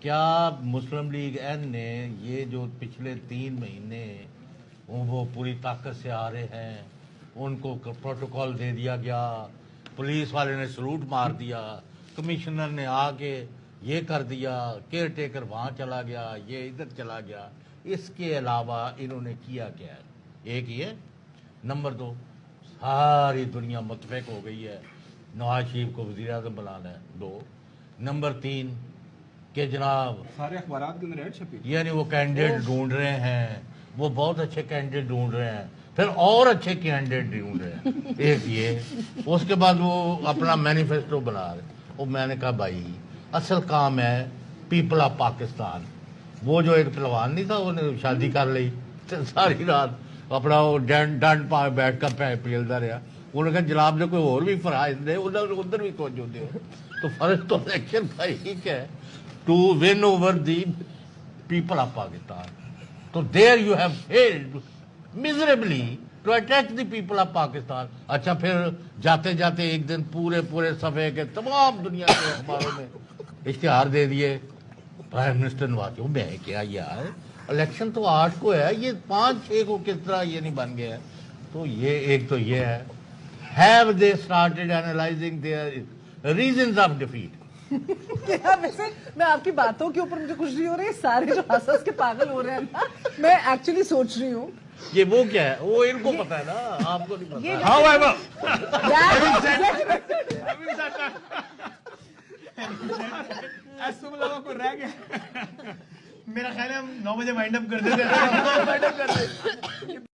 کیا مسلم league N نے یہ جو پچھلے 3 مہینے وہ پوری طاقت سے آ رہے ہیں، ان کو پروٹوکول دے دیا گیا، پولیس والے نے سلوٹ مار دیا، کمشنر نے آ کے یہ کر دیا، کیئر ٹیکر وہاں چلا گیا، یہ ادھر چلا گیا، اس کے علاوہ انہوں نے کیا کیا ہے؟ ایک یہ، نمبر 2، ساری دنیا متفق ہو گئی ہے نواز شریف کو وزیر اعظم بنانا ہے، 2، نمبر 3 کہ جناب سارے اخبارات کے اندر ایڈ چھپی، یعنی وہ کینڈیڈیٹ ڈھونڈ رہے ہیں، وہ بہت اچھے کینڈیڈیٹ ڈھونڈ رہے ہیں، پھر اور اچھے کینڈیڈیٹ ڈھونڈ رہے ہیں، ایک یہ، اس کے بعد وہ اپنا مینیفیسٹو بنا رہے ہیں۔ وہ میں نے کہا بھائی اصل کام ہے پیپل آف پاکستان۔ وہ جو ایک پہلوان نہیں تھا، وہ نے شادی کر لی، ساری رات اپنا وہ ڈنڈ پا بیٹھ کر پیلتا رہا۔ انہوں نے کہا جناب نے کوئی اور بھی فرائض دے، ادھر بھی توجہ دے۔ تو فرض تو الیکشن کا ہی ہے to win over the people of Pakistan. So there you have failed miserably to attack the people of Pakistan. اچھا پھر جاتے جاتے ایک دن پورے صفحے کے تمام دنیا کے اخباروں میں اشتہار دے دیے پرائم منسٹر نواز شریف۔ میں کیا یار، الیکشن تو 8 کو ہے، یہ 5-6 کو کس طرح یہ نہیں بن گیا ہے؟ تو یہ ایک تو یہ ہے، have they started analyzing their reasons of defeat؟ ویسے میں آپ کی باتوں کے اوپر مجھے خوش نہیں ہو رہی ہے، سارے جو ہنس کے پاگل ہو رہے ہیں نا، میں ایکچولی سوچ رہی ہوں یہ وہ کیا ہے، وہ ان کو پتا ہے نا، آپ کو نہیں پتا۔ ایسے لوگوں کو رہ گیا۔ میرا خیال ہے ہم 9 بجے وائنڈ اپ کر دیتے ہیں۔